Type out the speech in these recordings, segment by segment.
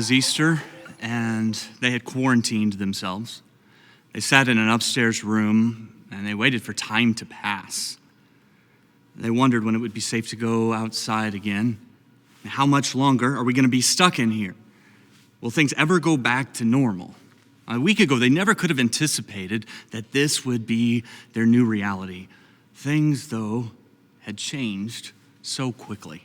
was Easter, and they had quarantined themselves. They sat in an upstairs room, and they waited for time to pass. They wondered when it would be safe to go outside again. How much longer are we going to be stuck in here? Will things ever go back to normal? A week ago, they never could have anticipated that this would be their new reality. Things, though, had changed so quickly.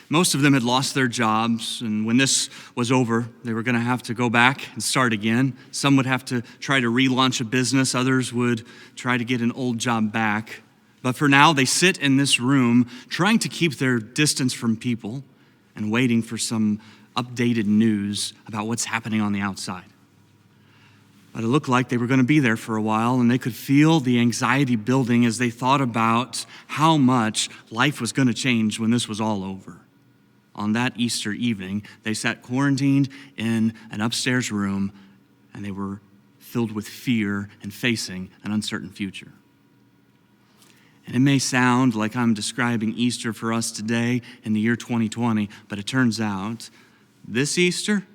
Most of them had lost their jobs, and when this was over, they were going to have to go back and start again. Some would have to try to relaunch a business. Others would try to get an old job back. But for now, they sit in this room trying to keep their distance from people and waiting for some updated news about what's happening on the outside. But it looked like they were going to be there for a while, and they could feel the anxiety building as they thought about how much life was going to change when this was all over. On that Easter evening, they sat quarantined in an upstairs room, and they were filled with fear and facing an uncertain future. And it may sound like I'm describing Easter for us today in the year 2020, but it turns out this Easter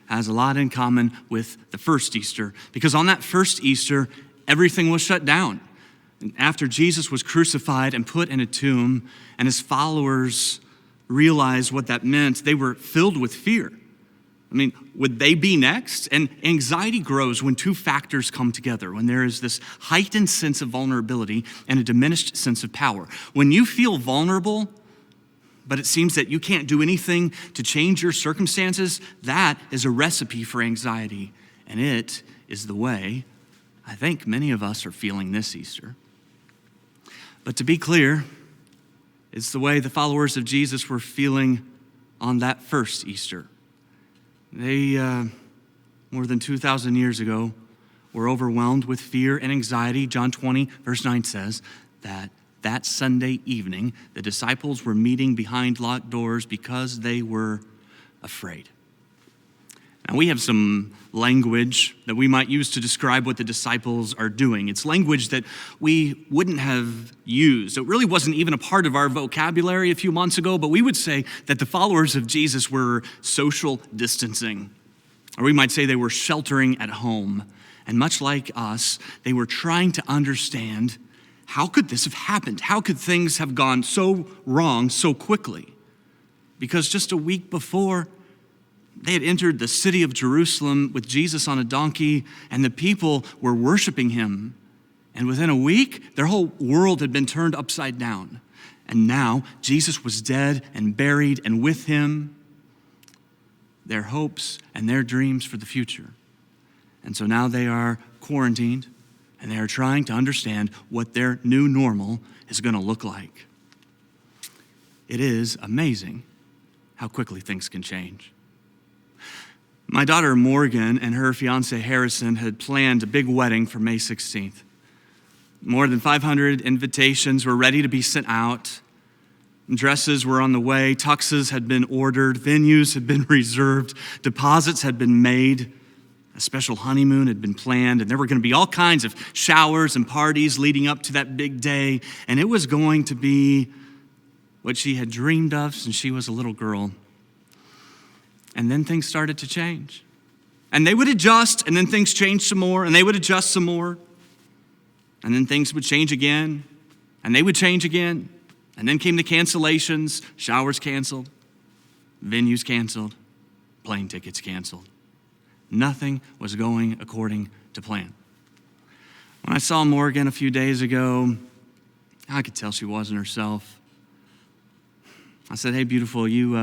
has a lot in common with the first Easter, because on that first Easter, everything was shut down. And after Jesus was crucified and put in a tomb, and his followers realized what that meant, they were filled with fear. I mean, would they be next? And anxiety grows when two factors come together, when there is this heightened sense of vulnerability and a diminished sense of power. When you feel vulnerable, but it seems that you can't do anything to change your circumstances, that is a recipe for anxiety. And it is the way I think many of us are feeling this Easter. But to be clear, it's the way the followers of Jesus were feeling on that first Easter. They, more than 2,000 years ago, were overwhelmed with fear and anxiety. John 20, verse 9 says that Sunday evening, the disciples were meeting behind locked doors because they were afraid. Now, we have some language that we might use to describe what the disciples are doing. It's language that we wouldn't have used. It really wasn't even a part of our vocabulary a few months ago, but we would say that the followers of Jesus were social distancing, or we might say they were sheltering at home. And much like us, they were trying to understand, how could this have happened? How could things have gone so wrong so quickly? Because just a week before, they had entered the city of Jerusalem with Jesus on a donkey, and the people were worshiping him. And within a week, their whole world had been turned upside down. And now, Jesus was dead and buried, and with him, their hopes and their dreams for the future. And so now they are quarantined, and they are trying to understand what their new normal is going to look like. It is amazing how quickly things can change. My daughter Morgan and her fiance Harrison had planned a big wedding for May 16th. More than 500 invitations were ready to be sent out. Dresses were on the way, tuxes had been ordered, venues had been reserved, deposits had been made, a special honeymoon had been planned, and there were going to be all kinds of showers and parties leading up to that big day, and it was going to be what she had dreamed of since she was a little girl. And then things started to change. And they would adjust, and then things changed some more, and they would adjust some more. And then things would change again, and they would change again. And then came the cancellations, showers canceled, venues canceled, plane tickets canceled. Nothing was going according to plan. When I saw Morgan a few days ago, I could tell she wasn't herself. I said, "Hey, beautiful, you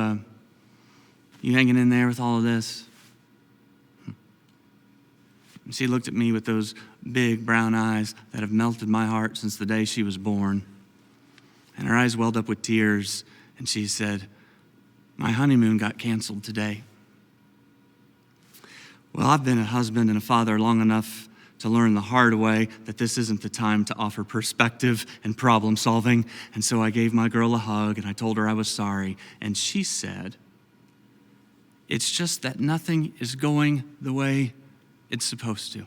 hanging in there with all of this?" And she looked at me with those big brown eyes that have melted my heart since the day she was born. And her eyes welled up with tears, and she said, "My honeymoon got canceled today." Well, I've been a husband and a father long enough to learn the hard way that this isn't the time to offer perspective and problem solving. And so I gave my girl a hug, and I told her I was sorry. And she said, "It's just that nothing is going the way it's supposed to."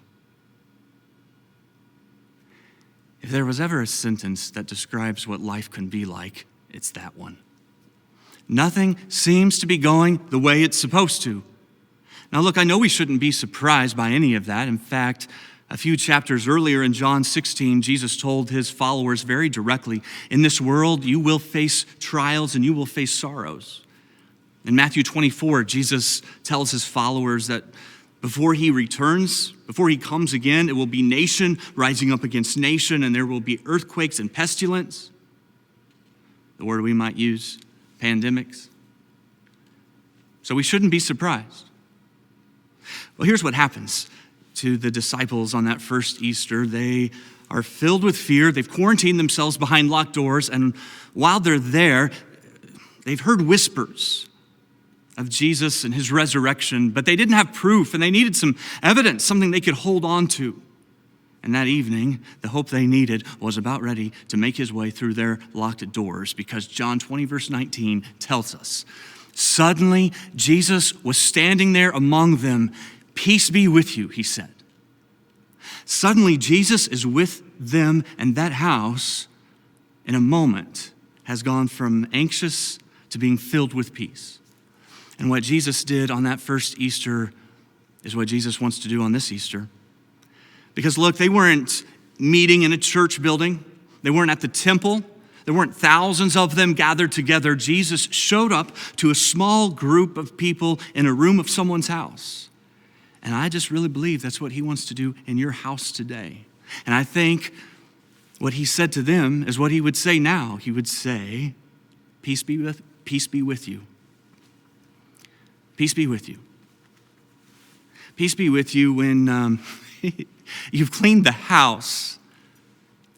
If there was ever a sentence that describes what life can be like, it's that one. nothing seems to be going the way it's supposed to. Now look, I know we shouldn't be surprised by any of that. In fact, a few chapters earlier in John 16, Jesus told his followers very directly, in this world you will face trials and you will face sorrows. In Matthew 24, Jesus tells his followers that before he returns, before he comes again, it will be nation rising up against nation, and there will be earthquakes and pestilence. The word we might use, pandemics. So we shouldn't be surprised. Well, here's what happens to the disciples on that first Easter. They are filled with fear. They've quarantined themselves behind locked doors, and while they're there, they've heard whispers of Jesus and his resurrection, but they didn't have proof, and they needed some evidence, something they could hold on to. And that evening, the hope they needed was about ready to make his way through their locked doors, because John 20, verse 19 tells us, suddenly Jesus was standing there among them. Peace be with you, he said. Suddenly Jesus is with them, and that house, in a moment, has gone from anxious to being filled with peace. And what Jesus did on that first Easter is what Jesus wants to do on this Easter. Because look, they weren't meeting in a church building. They weren't at the temple. There weren't thousands of them gathered together. Jesus showed up to a small group of people in a room of someone's house. And I just really believe that's what he wants to do in your house today. And I think what he said to them is what he would say now. He would say, peace be with you. Peace be with you. Peace be with you when you've cleaned the house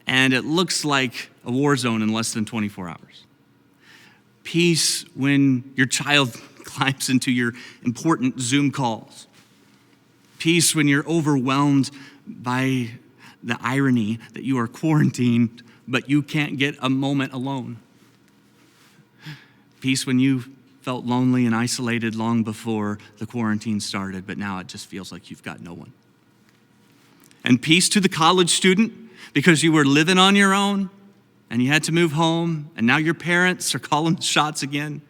and it looks like a war zone in less than 24 hours. Peace when your child climbs into your important Zoom calls. Peace when you're overwhelmed by the irony that you are quarantined, but you can't get a moment alone. Peace when you felt lonely and isolated long before the quarantine started, but now it just feels like you've got no one. And peace to the college student, because you were living on your own and you had to move home, and now your parents are calling the shots again.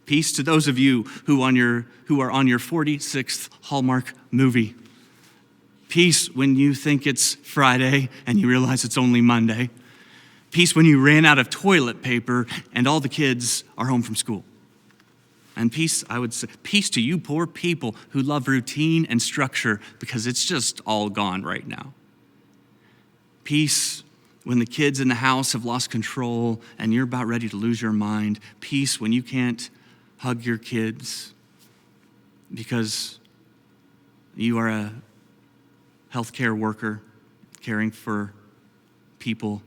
Peace to those of you who are on your 46th Hallmark movie. Peace when you think it's Friday and you realize it's only Monday. Peace when you ran out of toilet paper and all the kids are home from school. And peace, I would say, peace to you poor people who love routine and structure, because it's just all gone right now. Peace when the kids in the house have lost control and you're about ready to lose your mind. Peace when you can't hug your kids because you are a healthcare worker caring for people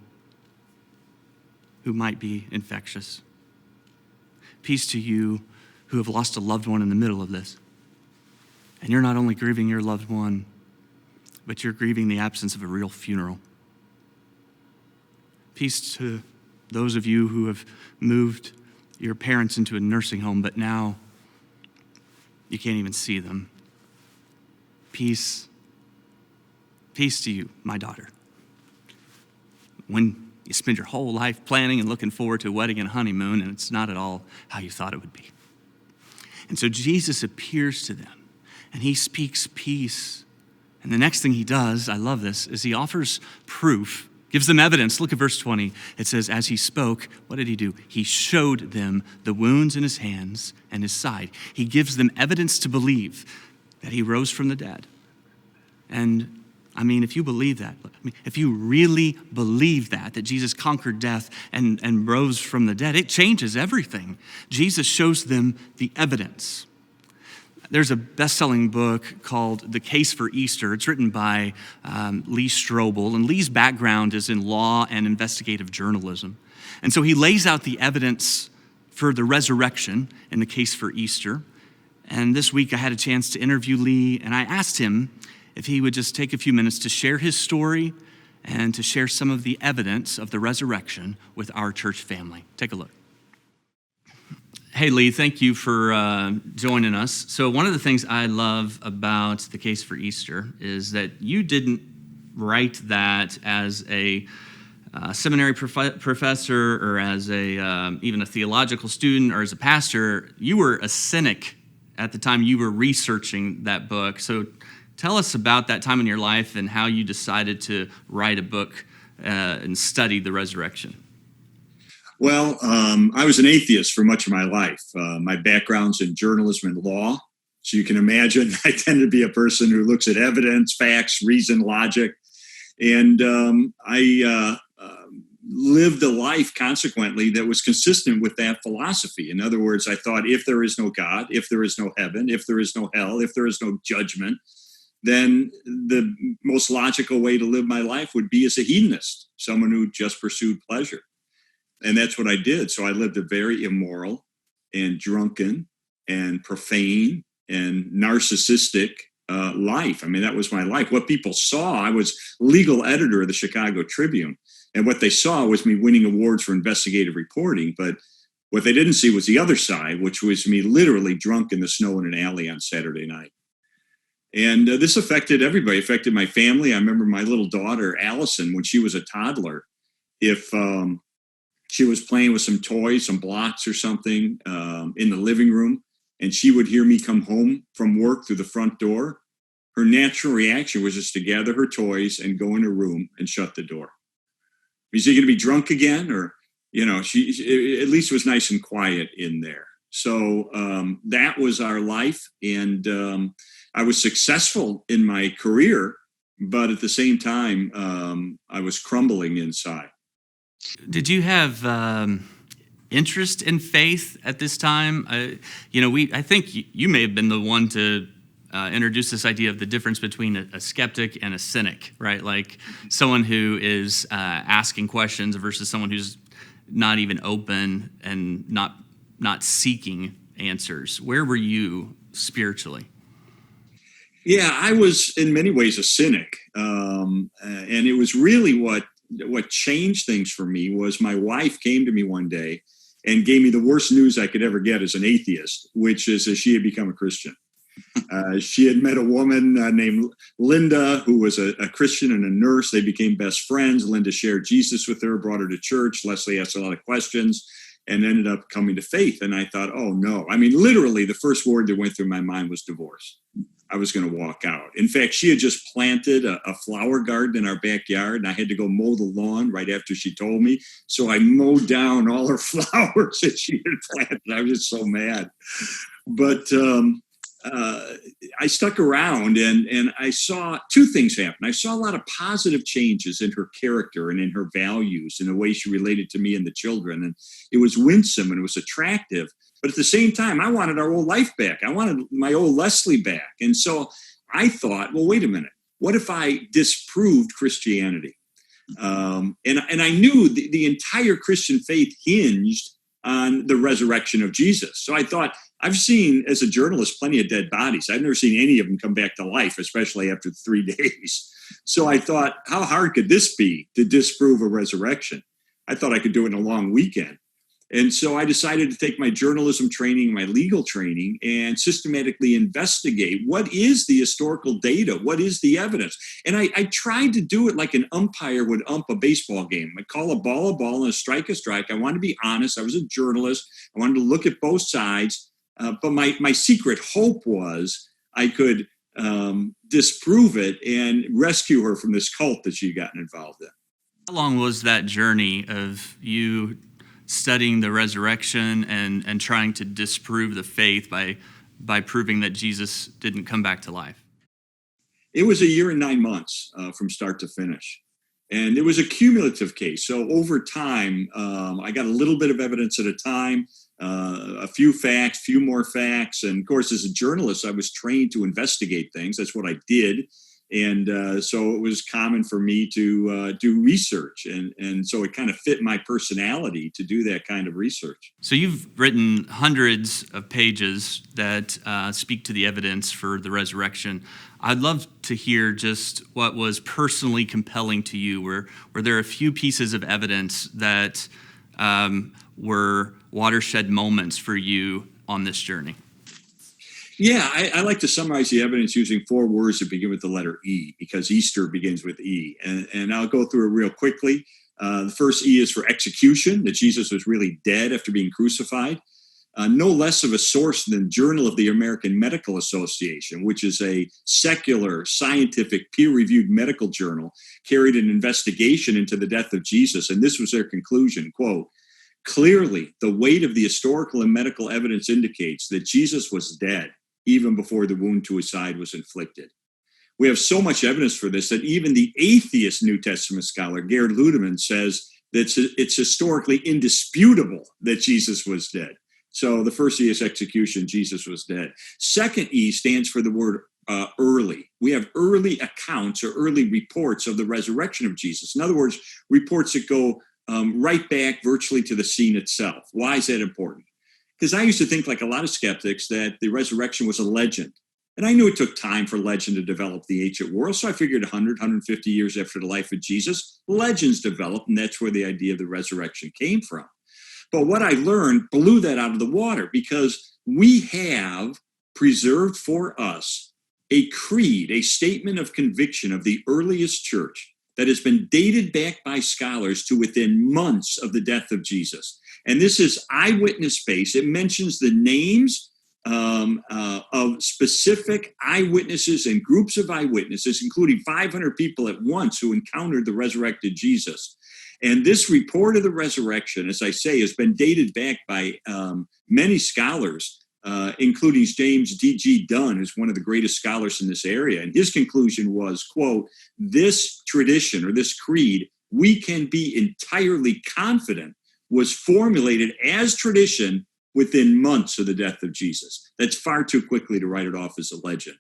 who might be infectious. Peace to you who have lost a loved one in the middle of this. And you're not only grieving your loved one, but you're grieving the absence of a real funeral. Peace to those of you who have moved your parents into a nursing home, but now you can't even see them. Peace to you, my daughter. When you spend your whole life planning and looking forward to a wedding and honeymoon, and it's not at all how you thought it would be. And so Jesus appears to them, and he speaks peace. And the next thing he does, I love this, is he offers proof, gives them evidence. Look at verse 20. It says, as he spoke, what did he do? He showed them the wounds in his hands and his side. He gives them evidence to believe that he rose from the dead. And I mean, if you believe that, if you really believe that Jesus conquered death and rose from the dead, it changes everything. Jesus shows them the evidence. There's a best-selling book called The Case for Easter. It's written by Lee Strobel, and Lee's background is in law and investigative journalism. And so he lays out the evidence for the resurrection in The Case for Easter. And this week I had a chance to interview Lee, and I asked him if he would just take a few minutes to share his story and to share some of the evidence of the resurrection with our church family. Take a look. Hey, Lee, thank you for joining us. So one of the things I love about The Case for Easter is that you didn't write that as a seminary professor or as even a theological student or as a pastor, you were a cynic at the time you were researching that book. So tell us about that time in your life and how you decided to write a book and study the resurrection. Well, I was an atheist for much of my life. My background's in journalism and law. So you can imagine I tend to be a person who looks at evidence, facts, reason, logic. And I lived a life, consequently, that was consistent with that philosophy. In other words, I thought if there is no God, if there is no heaven, if there is no hell, if there is no judgment, then the most logical way to live my life would be as a hedonist, someone who just pursued pleasure. And that's what I did. So I lived a very immoral and drunken and profane and narcissistic life. I mean, that was my life. What people saw, I was legal editor of the Chicago Tribune. And what they saw was me winning awards for investigative reporting. But what they didn't see was the other side, which was me literally drunk in the snow in an alley on Saturday night. And this affected everybody, affected my family. I remember my little daughter, Allison, when she was a toddler, if she was playing with some toys, some blocks or something in the living room, and she would hear me come home from work through the front door, her natural reaction was just to gather her toys and go in her room and shut the door. Is he going to be drunk again? Or, she at least was nice and quiet in there. So that was our life. And I was successful in my career, but at the same time, I was crumbling inside. Did you have interest in faith at this time? I think you may have been the one to introduce this idea of the difference between a skeptic and a cynic, right? Like someone who is asking questions versus someone who's not even open and not seeking answers. Where were you spiritually? Yeah, I was in many ways a cynic. And it was really what changed things for me was my wife came to me one day and gave me the worst news I could ever get as an atheist, which is that she had become a Christian. She had met a woman named Linda, who was a Christian and a nurse. They became best friends. Linda shared Jesus with her, brought her to church. Leslie asked a lot of questions and ended up coming to faith. And I thought, oh, no. I mean, literally, the first word that went through my mind was divorce. I was going to walk out. In fact, she had just planted a flower garden in our backyard, and I had to go mow the lawn right after she told me. So I mowed down all her flowers that she had planted. I was just so mad. But I stuck around, and I saw two things happen. I saw a lot of positive changes in her character and in her values and the way she related to me and the children. And it was winsome and it was attractive. But at the same time, I wanted our old life back. I wanted my old Leslie back. And so I thought, well, wait a minute. What if I disproved Christianity? And I knew the entire Christian faith hinged on the resurrection of Jesus. So I thought, I've seen, as a journalist, plenty of dead bodies. I've never seen any of them come back to life, especially after 3 days. So I thought, how hard could this be to disprove a resurrection? I thought I could do it in a long weekend. And so I decided to take my journalism training, my legal training, and systematically investigate what is the historical data, what is the evidence. And I tried to do it like an umpire would ump a baseball game. I'd call a ball, and a strike. I wanted to be honest. I was a journalist. I wanted to look at both sides. But my secret hope was I could disprove it and rescue her from this cult that she'd gotten involved in. How long was that journey of you studying the resurrection and trying to disprove the faith by proving that Jesus didn't come back to life? It was 1 year and 9 months from start to finish. And it was a cumulative case. So over time, I got a little bit of evidence at a time, a few facts, few more facts. And of course, as a journalist, I was trained to investigate things. That's what I did. And so it was common for me to do research. And so it kind of fit my personality to do that kind of research. So you've written hundreds of pages that speak to the evidence for the resurrection. I'd love to hear just what was personally compelling to you. Were there a few pieces of evidence that were watershed moments for you on this journey? Yeah, I like to summarize the evidence using 4 words that begin with the letter E, because Easter begins with E. And I'll go through it real quickly. The first E is for execution, that Jesus was really dead after being crucified. No less of a source than Journal of the American Medical Association, which is a secular, scientific, peer-reviewed medical journal, carried an investigation into the death of Jesus. And this was their conclusion, quote, "Clearly, the weight of the historical and medical evidence indicates that Jesus was dead even before the wound to his side was inflicted." We have so much evidence for this that even the atheist New Testament scholar, Gerd Ludemann, says that it's historically indisputable that Jesus was dead. So the first E is execution, Jesus was dead. Second E stands for the word early. We have early accounts or early reports of the resurrection of Jesus. In other words, reports that go right back virtually to the scene itself. Why is that important? Because I used to think, like a lot of skeptics, that the resurrection was a legend. And I knew it took time for legend to develop the ancient world. So I figured 100, 150 years after the life of Jesus, legends developed, and that's where the idea of the resurrection came from. But what I learned blew that out of the water, because we have preserved for us a creed, a statement of conviction of the earliest church that has been dated back by scholars to within months of the death of Jesus. And this is eyewitness-based. It mentions the names of specific eyewitnesses and groups of eyewitnesses, including 500 people at once who encountered the resurrected Jesus. And this report of the resurrection, as I say, has been dated back by many scholars, including James D.G. Dunn, who's one of the greatest scholars in this area. And his conclusion was, quote, "This tradition or this creed, we can be entirely confident, was formulated as tradition within months of the death of Jesus." That's far too quickly to write it off as a legend.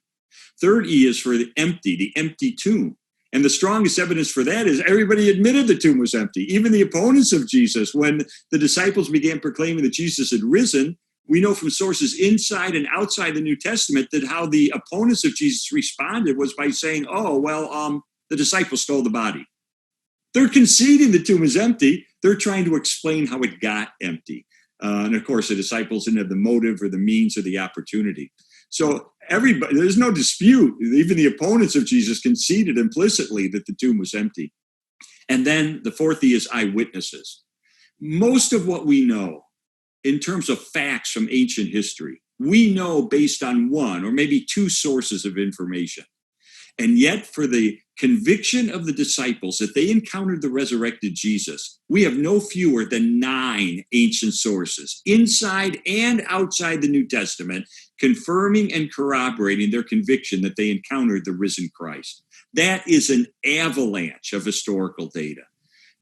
Third E is for the empty tomb. And the strongest evidence for that is everybody admitted the tomb was empty. Even the opponents of Jesus, when the disciples began proclaiming that Jesus had risen, we know from sources inside and outside the New Testament that how the opponents of Jesus responded was by saying, the disciples stole the body. They're conceding the tomb is empty. They're trying to explain how it got empty. And of course, the disciples didn't have the motive or the means or the opportunity. So there's no dispute. Even the opponents of Jesus conceded implicitly that the tomb was empty. And then the fourth E is eyewitnesses. Most of what we know in terms of facts from ancient history, we know based on one or maybe two sources of information. And yet, for the conviction of the disciples that they encountered the resurrected Jesus, we have no fewer than 9 ancient sources, inside and outside the New Testament, confirming and corroborating their conviction that they encountered the risen Christ. That is an avalanche of historical data.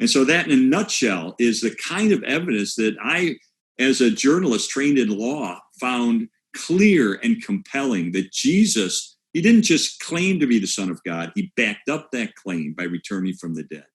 And so that, in a nutshell, is the kind of evidence that I, as a journalist trained in law, found clear and compelling that Jesus, he didn't just claim to be the Son of God, he backed up that claim by returning from the dead.